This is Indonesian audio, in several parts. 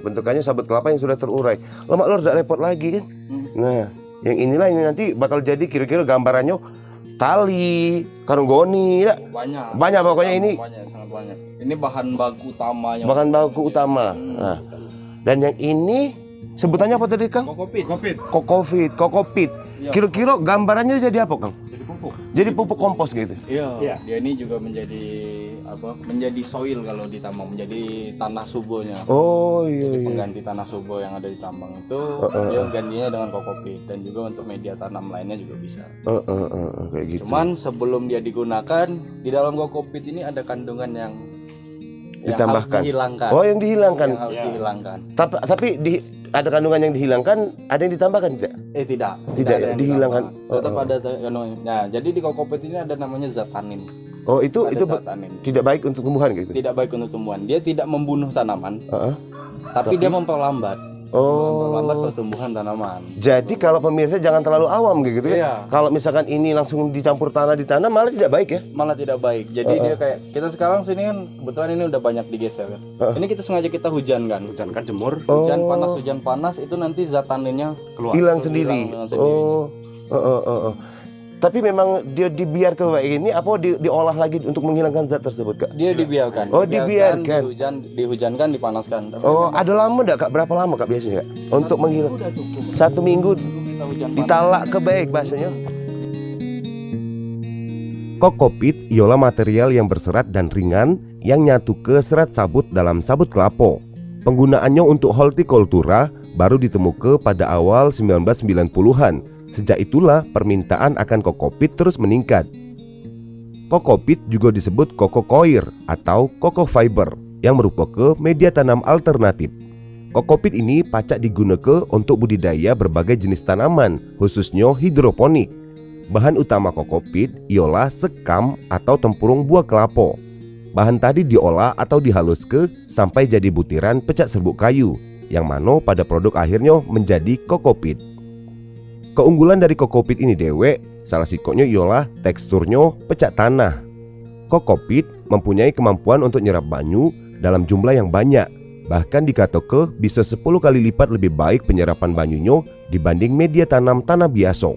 bentukannya sabut kelapa yang sudah terurai. Lemak lor tidak repot lagi kan. Nah, yang inilah ini nanti bakal jadi kira-kira gambarannya tali, karung goni, ya. Banyak pokoknya ini. Banyak, sangat banyak. Ini bahan baku utamanya. Bahan baku utama. Nah, dan yang ini sebutannya apa tadi Kang? Kokopit. Ya. Kira-kira gambarannya jadi apa Kang? Jadi pupuk. Jadi pupuk kompos gitu. Iya. Dia ini juga menjadi apa? Menjadi soil kalau ditambang, menjadi tanah suburnya. Oh Jadi iya. pengganti tanah subur yang ada di tambang itu dia gantinya dengan kokopit, dan juga untuk media tanam lainnya juga bisa. Kayak gitu. Cuman sebelum dia digunakan, di dalam kokopit ini ada kandungan yang Ditambahkan. harus dihilangkan. Oh, yang dihilangkan. Yang harus dihilangkan. Tapi ada kandungan yang dihilangkan, ada yang ditambahkan tidak? Tidak. Tidak ada yang dihilangkan. ditambah. Tetap ada kandungan. Nah, jadi di kokopit ini ada namanya zat tanin. Oh, itu Zat tanin. tidak baik untuk tumbuhan gitu. Tidak baik untuk tumbuhan. Dia tidak membunuh tanaman, Heeh. tapi dia memperlambat. Oh. Memperlambat pertumbuhan tanaman. Jadi kalau pemirsa jangan terlalu awam gitu ya. Iya. Kalau misalkan ini langsung dicampur tanah di tanah malah tidak baik ya. Malah tidak baik. Jadi dia kayak kita sekarang sini kan kebetulan ini udah banyak digeser kan. Ini kita sengaja kita hujankan. Hujankan jemur. Hujan panas itu nanti zat taninnya Hilang sendiri. hilang sendirinya. Oh. Tapi memang dia dibiarkan kayak ini apa diolah lagi untuk menghilangkan zat tersebut Kak? Dia dibiarkan. Oh, dibiarkan. Dihujankan, dipanaskan. Tapi Oh, ada lama enggak Kak? Berapa lama Kak biasanya Kak? Untuk menghilang udah cukup. 1 minggu Kita hujan panas. ditalak ke baik bahasanya. Kokopit ialah material yang berserat dan ringan yang nyatu ke serat sabut dalam sabut kelapa. Penggunaannya untuk hortikultura baru ditemukan pada awal 1990-an. Sejak itulah permintaan akan kokopit terus meningkat. Kokopit juga disebut koko coir atau koko fiber yang merupakan media tanam alternatif. Kokopit ini pacak digunakan untuk budidaya berbagai jenis tanaman, khususnya hidroponik. Bahan utama kokopit ialah sekam atau tempurung buah kelapa. Bahan tadi diolah atau dihaluskan sampai jadi butiran pecak serbuk kayu, yang mana pada produk akhirnya menjadi kokopit. Keunggulan dari kokopit ini dewek, salah sikonya ialah teksturnya pecak tanah. Kokopit mempunyai kemampuan untuk nyerap banyu dalam jumlah yang banyak. Bahkan dikatakan bisa 10 kali lipat lebih baik penyerapan banyunya dibanding media tanam tanah biasa.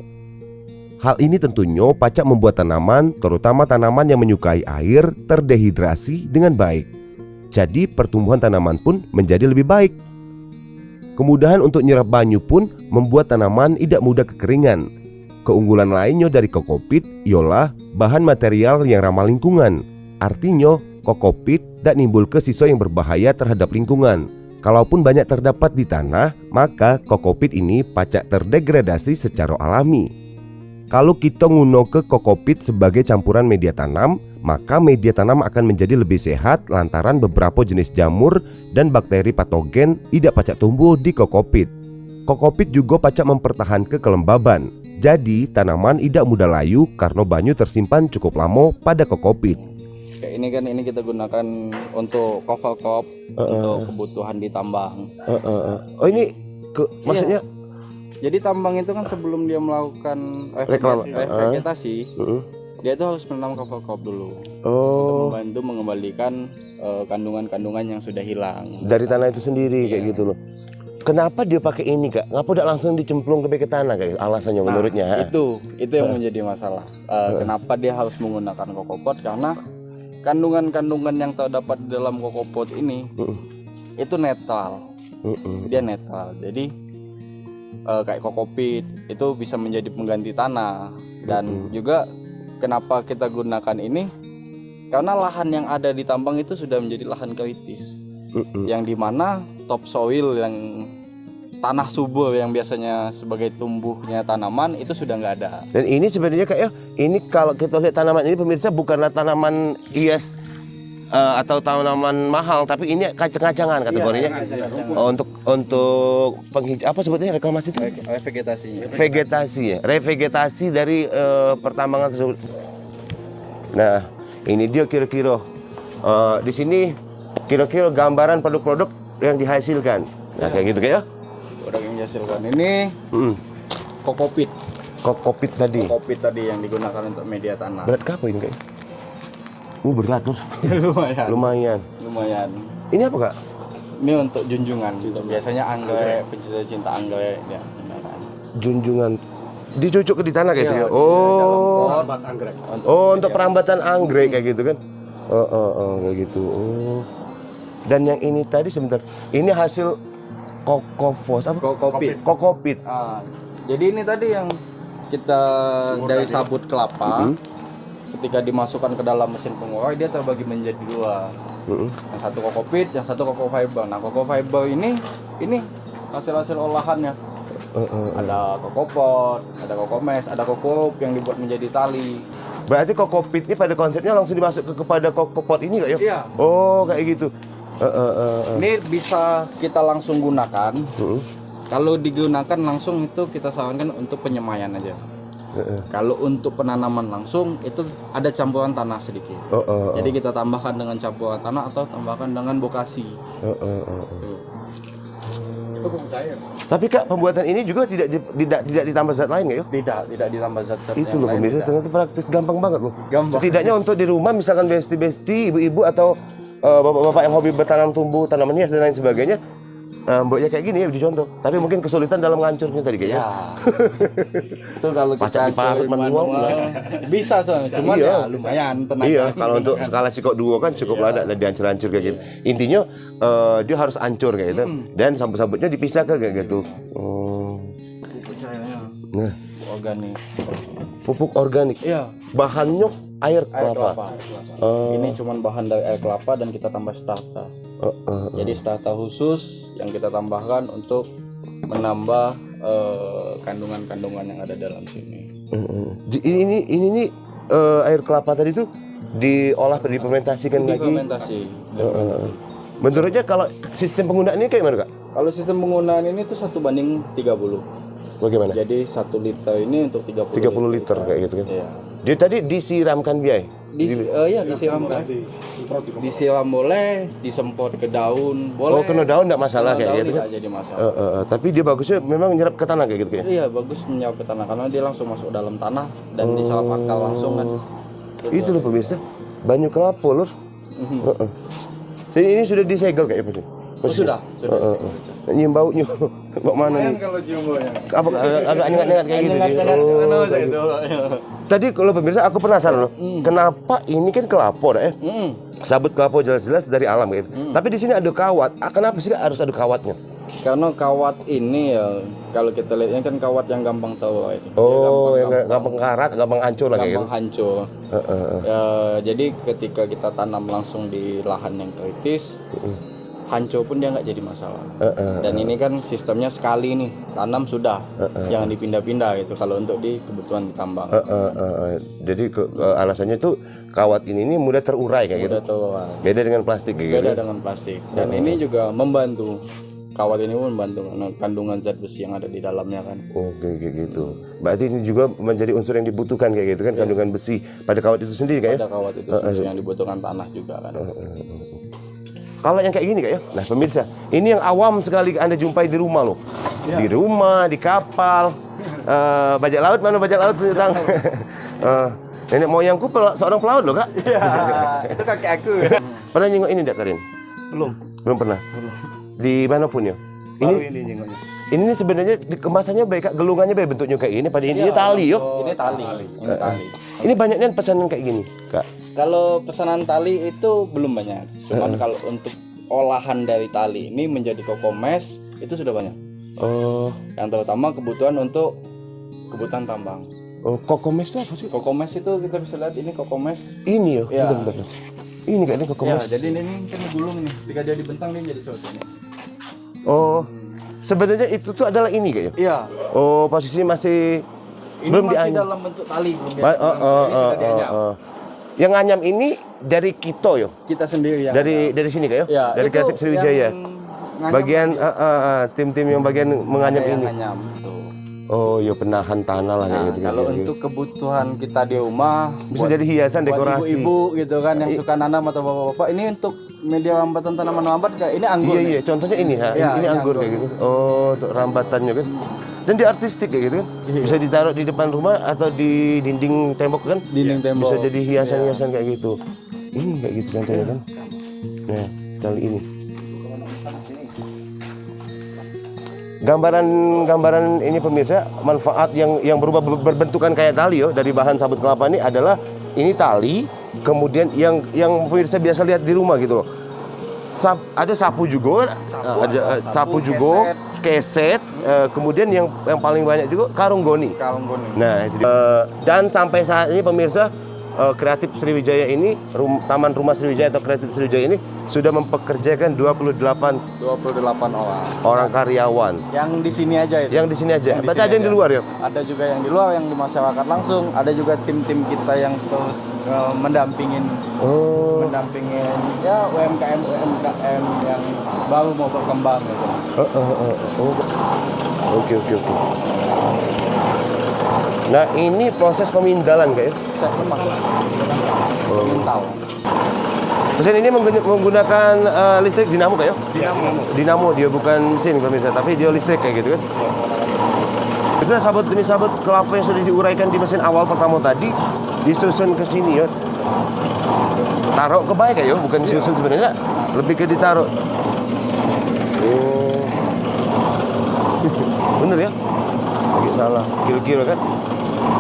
Hal ini tentunya pacak membuat tanaman, terutama tanaman yang menyukai air, terdehidrasi dengan baik. Jadi pertumbuhan tanaman pun menjadi lebih baik. Kemudahan untuk nyerap banyu pun membuat tanaman tidak mudah kekeringan. Keunggulan lainnya dari kokopit ialah bahan material yang ramah lingkungan. Artinya, kokopit tidak nimbul ke sisa yang berbahaya terhadap lingkungan. Kalaupun banyak terdapat di tanah, maka kokopit ini pacak terdegradasi secara alami. Kalau kita nguno ke kokopit sebagai campuran media tanam, maka media tanam akan menjadi lebih sehat lantaran beberapa jenis jamur dan bakteri patogen tidak pacak tumbuh di kokopit. Kokopit juga pacak mempertahankan kelembaban. Jadi tanaman tidak mudah layu karena banyu tersimpan cukup lama pada kokopit. Kayak ini kan ini kita gunakan untuk cover crop untuk kebutuhan di tambang. Oh ini maksudnya Jadi tambang itu kan sebelum dia melakukan vegetasi, dia itu harus menanam cover crop dulu untuk membantu mengembalikan kandungan-kandungan yang sudah hilang dari tanah itu sendiri kayak gitu loh. Kenapa dia pakai ini Kak? Ngapa tidak langsung dicemplung ke tanah kayak alasannya menurutnya? Itu yang menjadi masalah. Kenapa dia harus menggunakan kokopot? Karena kandungan-kandungan yang terdapat di dalam kokopot ini itu netral. Dia netral. Jadi kayak kokopit itu bisa menjadi pengganti tanah. Dan juga kenapa kita gunakan ini, karena lahan yang ada di tambang itu sudah menjadi lahan kritis, yang dimana topsoil yang tanah subur yang biasanya sebagai tumbuhnya tanaman itu sudah nggak ada. Dan ini sebenarnya kayak ini kalau kita lihat tanaman ini pemirsa bukanlah tanaman hias atau tanaman mahal, tapi ini kacang-kacangan kategorinya. Untuk apa sebetulnya reklamasi itu? Vegetasi ya, revegetasi dari pertambangan tersebut. Nah, ini dia kira-kira di sini kira-kira gambaran produk-produk yang dihasilkan. Nah, kayak gitu kayak. Produk yang dihasilkan ini kokopit. Kokopit tadi. Kokopit tadi yang digunakan untuk media tanah. Berat apa ini kayak? Berat tuh. Lumayan. Lumayan. Lumayan. Ini apa Kak? Ini untuk junjungan gitu. Biasanya anggrek, pencinta cinta anggrek ya. Beneran. Junjungan dicucuk di tanah kayak gitu ya. Iya, Oh. dalam pot anggrek. Oh, untuk perambatan anggrek kayak gitu kan. Kayak gitu. Oh. Dan yang ini tadi sebentar. Ini hasil kokopos apa? Kokopit. Jadi ini tadi yang kita dari sabut kelapa. Ketika dimasukkan ke dalam mesin pengurai dia terbagi menjadi dua. Yang satu kokopit, yang satu koko fiber. Nah, koko fiber ini hasil-hasil olahannya. Ada kokopot, ada kokomes, ada kokorup yang dibuat menjadi tali. Berarti kokopit ini pada konsepnya langsung dimasuk kepada kokopot ini nggak ya? Iya. Oh, kayak gitu. Ini bisa kita langsung gunakan. Kalau digunakan langsung itu kita sarankan untuk penyemaian aja. Kalau untuk penanaman langsung itu ada campuran tanah sedikit. Jadi kita tambahkan dengan campuran tanah atau tambahkan dengan bokasi. Itu pupuk cair. Tapi Kak, pembuatan ini juga tidak ditambah zat lain nggak ya? Tidak ditambah zat-zat Itu yang loh lain, pemirsa, tidak. ternyata praktis gampang banget loh. Gampang. Setidaknya untuk di rumah misalkan besti-besti, ibu-ibu atau bapak-bapak yang hobi bertanam tumbuh, tanaman hias dan lain sebagainya, mboknya kayak gini ya dicontoh. Tapi mungkin kesulitan dalam ngancurnya tadi kayaknya. Ya. Itu kalau Pacak kita diparut cari manual bisa soalnya, cuman Iya. ya lumayan tenaga. Iya, kalau untuk skala sikok 2 kan cukup lah ada dihancur-hancur kayak gitu. Intinya dia harus hancur kayak gitu. Dan sabut-sabutnya dipisah kayak gitu. Pupuk cairnya Nah, organik. pupuk organik. Iya. Bahannya air Air kelapa. kelapa. Ini cuman bahan dari air kelapa dan kita tambah starta. Jadi starta khusus yang kita tambahkan untuk menambah kandungan-kandungan yang ada dalam sini. Ini air kelapa tadi tuh diolah difermentasikan lagi. Fermentasi. Menurutnya kalau sistem penggunaan ini kayak mana Kak? Kalau sistem penggunaan ini tuh 1:30. Bagaimana? Jadi 1 liter ini untuk 30 liter kayak gitu kan? Iya. Dia tadi disiramkan biaya. Iya disiramkan. Disiram boleh, disemprot ke daun boleh. Oh, kena daun enggak masalah Kena kayak daun gitu kan? tidak jadi masalah. Tapi dia bagusnya memang nyerap ke tanah kayak gitu kayaknya. Iya bagus menyerap ke tanah karena dia langsung masuk dalam tanah dan diserap akar langsung kan. Itu loh pemirsa, banyu kelapa lur. Jadi ini sudah disegel kayak apa sih? Sudah. Nyium baunya. Bawa mana nih? Kalau cium baunya. Apa agak nengat-nengat kayak gitu. Kayak gitu. Tadi kalau pemirsa aku penasaran loh. Kenapa ini kan kelapa ya? Sabut kelapa jelas-jelas dari alam gitu. Tapi di sini ada kawat. Kenapa sih Kak, harus ada kawatnya? Karena kawat ini ya kalau kita lihat ini kan kawat yang gampang tahu. Oh, yang gampang karat, gampang hancur lah kayak gitu. Gampang hancur. Ya, jadi ketika kita tanam langsung di lahan yang kritis, hancur pun dia nggak jadi masalah. Dan ini kan sistemnya sekali nih tanam sudah, jangan dipindah-pindah gitu. Kalau untuk di kebutuhan tambang. Jadi alasannya itu kawat ini mudah terurai kayak gitu. Udah tahu. Beda dengan plastik kayak Beda gitu. dengan plastik. Dan ini juga membantu. Kawat ini pun membantu karena kandungan zat besi yang ada di dalamnya kan. Oke, kayak gitu. Berarti ini juga menjadi unsur yang dibutuhkan kayak gitu kan, kandungan besi pada kawat itu sendiri kayak. Ada kawat itu khusus yang dibutuhkan tanah juga kan. Kalau yang kayak gini kayak ya. Nah, pemirsa, ini yang awam sekali Anda jumpai di rumah loh. Di rumah, di kapal. Bajak laut mana bajak laut tuh, Tang? Nenek moyangku seorang pelaut loh, Kak. Iya, itu kakek aku. Pernah nyengok ini enggak, Karin? Belum pernah. Di mana pun ya. Ini nyengoknya. Ini sebenarnya kemasannya baik, Kak. Gelungannya baik, bentuknya kayak ini. Pada intinya tali yo. Ini tali. Ini tali. Ini banyaknya pesanan kayak gini, Kak. Kalau pesanan tali itu belum banyak. Cuman kalau untuk olahan dari tali ini menjadi kokomes itu sudah banyak. Oh, Yang terutama kebutuhan untuk kebutuhan tambang. kokomes itu apa sih? Kokomes itu kita bisa lihat ini kokomes. Ini yo. Ya. Bentar. Ini kayak ini Ya, kokomes. jadi ini kan gulung nih. Ketika dia dibentang dia jadi seperti ini. Oh, sebenarnya itu tuh adalah ini kayaknya. Iya. Oh, posisinya masih Ini belum masih dianyam. dalam bentuk tali belum Ini sudah dianyam. Yang nganyam ini dari Kito yo. Kita sendiri yang Dari sini kayak ya, dari itu Kreatif Sriwijaya. yang nganyam Bagian tim-tim yang bagian menganyam yang ini. nganyam. Tuh. Oh, ya penahan tanah lah kayak Nah, gitu. kalau kayak gitu. untuk kebutuhan kita di rumah Bisa jadi hiasan buat dekorasi. ibu-ibu gitu kan yang suka nanam atau bapak-bapak ini untuk media rambatan tanaman rambat kayak ini anggur Iya nih. iya, contohnya ini ha. Iya, ini ini anggur kayak gitu. Oh, untuk rambatannya kan. Dan di artistik kayak gitu kan. Bisa ditaruh di depan rumah atau di dinding tembok kan. Dinding tembok. Bisa jadi hiasan-hiasan kayak gitu. Ini kayak gitu contohnya kan. Nah, kali ini. Gambaran ini pemirsa, manfaat yang berubah berbentukan kayak tali yo dari bahan sabut kelapa ini adalah ini tali, kemudian yang pemirsa biasa lihat di rumah gitu loh. Ada sapu juga, ada sapu juga, keset, kemudian yang paling banyak juga karung goni. Nah, dan sampai saat ini pemirsa, Kreatif Sriwijaya ini, Taman Rumah Sriwijaya atau Kreatif Sriwijaya ini sudah mempekerjakan 28 orang karyawan. Yang di sini aja itu. Yang di sini aja. Berarti ada yang di luar ya? Ada juga yang di luar, yang di masyarakat langsung. Ada juga tim-tim kita yang terus mendampingin ya UMKM yang baru mau berkembang gitu. Oke. Nah, ini proses pemindalan kayak. Pemintal. Mesin ini menggunakan listrik dinamo kayak? Dinamo, dia bukan mesin pemirsa, tapi dia listrik kayak gitu kan. Itu sabut demi sabut kelapa yang sudah diuraikan di mesin awal pertama tadi disusun ke sini ya. Taruh ke baik ya, bukan disusun sebenarnya, lebih ke ditaruh. Bener ya? Lagi salah, kira-kira kan?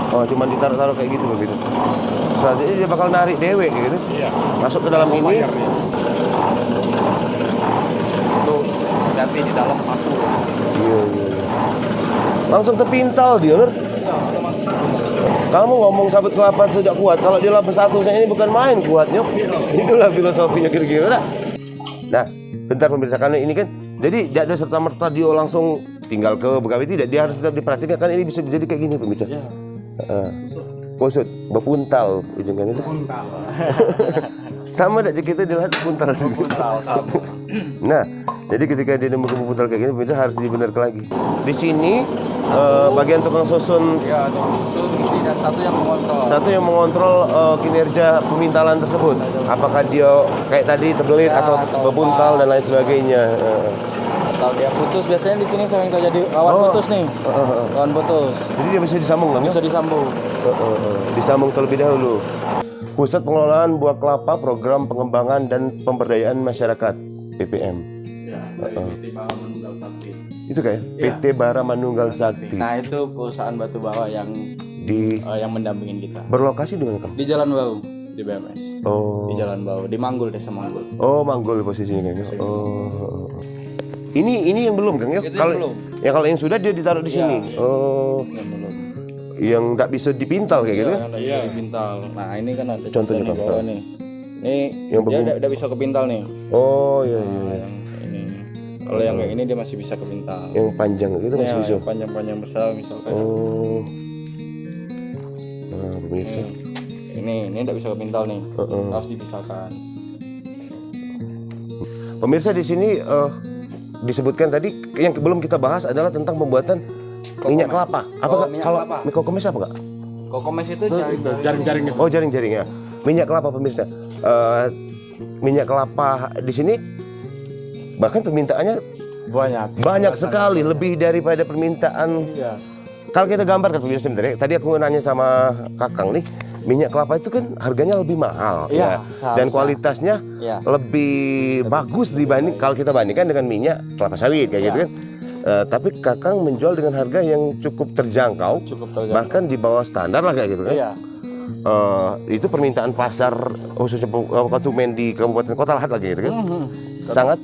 Oh, cuma ditaruh-taruh kayak gitu begitu. Selanjutnya dia bakal narik dewe kayak gitu. Iya. Masuk ke dalam ini. Itu hati di dalam masuk. Iya. Langsung terpintal dia, Lur. Kamu ngomong sabut kelapa tidak kuat, kalau dia lapis satu ini bukan main kuatnya. Itulah filosofinya kira-kira. Nah, bentar pemirsa, karena ini kan jadi tidak ada serta-merta dia langsung tinggal ke Begawi, tidak, dia harus tetap diperhatikan kan ini bisa jadi kayak gini pemirsa. Iya. Kusut, berpuntal ujungnya itu. Sama tidak kita dilihat puntal sih. Nah, jadi ketika dia berpuntal kayak gini, pemirsa harus dibenarkan lagi. Di sini bagian tukang susun. Ya, tukang susun dan satu yang mengontrol kinerja pemintalan tersebut. Apakah dia kayak tadi terbelit atau berpuntal dan lain sebagainya. Kalau dia putus, biasanya di sini sering terjadi rawan putus nih. Rawan putus. Jadi dia bisa disambung kan? Bisa disambung. Disambung terlebih dahulu. Pusat Pengelolaan Buah Kelapa, Program Pengembangan dan Pemberdayaan Masyarakat (PPM). Ya, PT Bara Manunggal Sakti. Itu kayak PT Bara Manunggal Sakti. Nah, itu perusahaan batubara yang mendampingin kita. Berlokasi di mana, Kang? Di Jalan Baru, di BMS. Oh. Di Jalan Baru, di Manggul, Desa Manggul. Oh, Manggul posisinya kayaknya. Oh. Ini yang belum, Kang ya? Belum. Ya kalau yang sudah dia ditaruh di sini. Oh. Yang belum. Yang nggak bisa dipintal kayak gitu kan? Iya, dipintal. Nah, ini kan ada contohnya di bawah nih. Ini yang dia udah bisa kepintal nih. Oh, iya. Yang ini. Kalau yang kayak ini dia masih bisa kepintal. Yang panjang gitu masih bisa. Yang panjang-panjang besar misalkan. Oh. Nah, pemirsa. Ini udah bisa kepintal nih. Harus dipisahkan. Pemirsa di sini disebutkan tadi yang belum kita bahas adalah tentang pembuatan minyak kelapa. Apa kalau kokomes apa enggak? Kokomes itu jaring-jaring itu. Oh, jaring-jaring ya. Minyak kelapa pemirsa. Minyak kelapa di sini bahkan permintaannya banyak sekali, lebih daripada permintaan. Iya. Kalau kita gambarkan pemirsa sebenarnya, tadi aku nanya sama Kakang nih, minyak kelapa itu kan harganya lebih mahal ya, dan kualitasnya lebih bagus dibanding kalau kita bandingkan dengan minyak kelapa sawit kayak gitu kan. Tapi Kakang menjual dengan harga yang cukup terjangkau, bahkan di bawah standar lah kayak gitu kan. Iya. Itu permintaan pasar khususnya konsumen di Kabupaten Kota Lahat lagi gitu kan. Sangat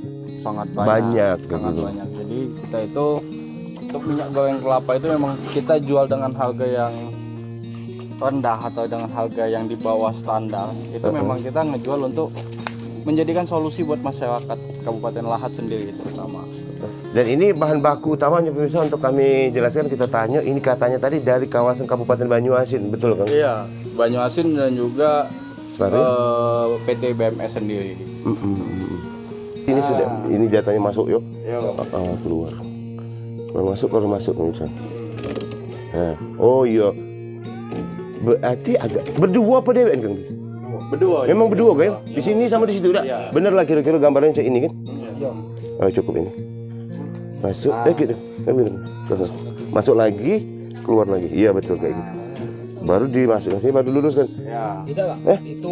banyak. Jadi kita itu untuk minyak goreng kelapa itu memang kita jual dengan harga yang rendah atau dengan harga yang di bawah standar. Itu memang kita ngejual untuk menjadikan solusi buat masyarakat Kabupaten Lahat sendiri terutama. Dan ini bahan baku utamanya pemirsa, untuk kami jelaskan, kita tanya, ini katanya tadi dari kawasan Kabupaten Banyuasin, betul Kang? Iya, Banyuasin dan juga PT BMS sendiri. Ini sudah, ini jatahnya masuk yuk. Keluar. Kalau masuk pemirsa. Nah, oh iya. Berarti agak berdua apa DWN Kang? Berdua. Memang berdua kan? Di sini sama di situ udah. Ya. Bener lah kira-kira gambarnya kayak ini kan? Iya. Oh, cukup ini. Masuk, gitu. Masuk lagi, keluar lagi. Iya betul kayak gitu. Baru dimasukkan sini, baru lurus kan? Ya. Tidak, itu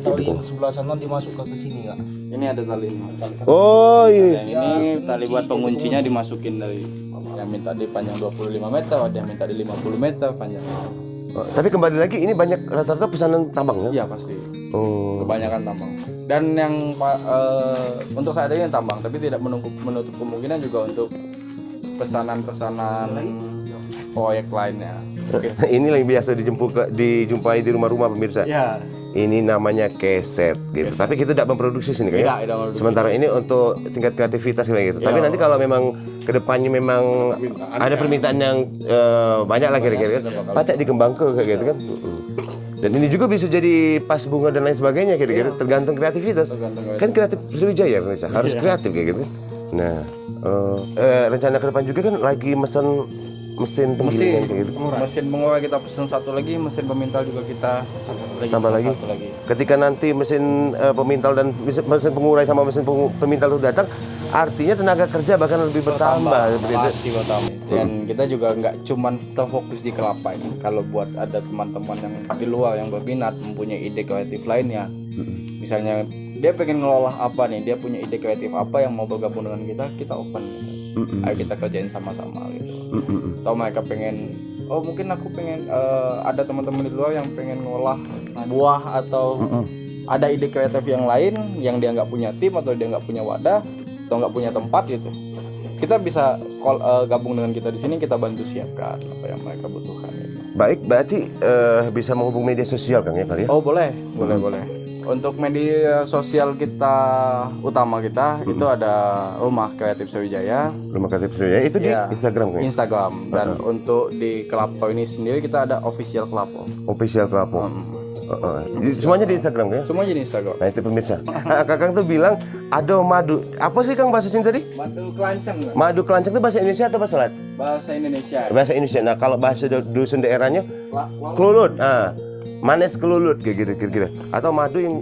tali yang sebelah sana dimasukkan ke sini Kak. Ini ada tali. Oh iya. Yang ini tali buat penguncinya dimasukin dari yang minta di panjang 25 meter, ada yang minta di 50 meter panjangnya. Oh, tapi kembali lagi ini banyak rata-rata pesanan tambang ya? Iya pasti. Oh. Kebanyakan tambang. Dan yang untuk saat ini tambang, tapi tidak menutup kemungkinan juga untuk pesanan-pesanan proyek lainnya. Oke. Ini yang biasa dijumpai di rumah-rumah pemirsa. Ya, Ini namanya keset gitu. Tapi kita tidak memproduksi sini kan? tidak memproduksi. Sementara ini untuk tingkat kreativitas kayak gitu. Tapi nanti kalau memang kedepannya memang ada permintaan yang banyak lah kira-kira, pacak dikembangkan kayak gitu kan. Dan ini juga bisa jadi pas bunga dan lain sebagainya kira-kira, tergantung kreativitas. Kan kreatif Sriwijaya pemirsa, harus kreatif kayak gitu. Nah, rencana ke depan juga kan lagi mesin penggilingan kayak gitu. Mesin pengurai kita pesen satu lagi, mesin pemintal juga kita Tambah lagi. satu lagi. Ketika nanti mesin pemintal dan mesin pengurai sama mesin pemintal itu datang, artinya tenaga kerja bahkan lebih bertambah seperti itu. Pasti bertambah. Dan kita juga nggak cuman terfokus di kelapa ini. Kalau buat ada teman-teman yang di luar yang berminat mempunyai ide kreatif lainnya, misalnya dia pengen ngelola apa nih, dia punya ide kreatif apa yang mau bergabung dengan kita open. Ayo kita kerjain sama-sama gitu. Atau mereka pengen, oh mungkin aku pengen ada teman-teman di luar yang pengen ngolah buah atau ada ide kreatif yang lain yang dia nggak punya tim atau dia nggak punya wadah atau nggak punya tempat gitu. Kita bisa gabung dengan kita di sini, kita bantu siapkan apa yang mereka butuhkan. Gitu. Baik, berarti bisa menghubungi media sosial Kang ya kali ya? Oh boleh. Untuk media sosial kita utama kita itu ada Rumah Kreatif Sriwijaya. Rumah Kreatif Sriwijaya itu Iya. di Instagram kan? Instagram. Dan untuk di Kelapo ini sendiri kita ada official Kelapo. Official Kelapo. Semuanya di Instagram kan? Semua di Instagram. Nah itu pemirsa. Kakang tuh bilang ada madu. Apa sih Kang bahasa sini tadi? Madu kelanceng. Madu kelanceng itu bahasa Indonesia atau bahasa lain? Bahasa Indonesia. Bahasa Indonesia. Nah kalau bahasa dusun daerahnya kelulut. Manis kelulut kayak gitu kira-kira. Atau madu yang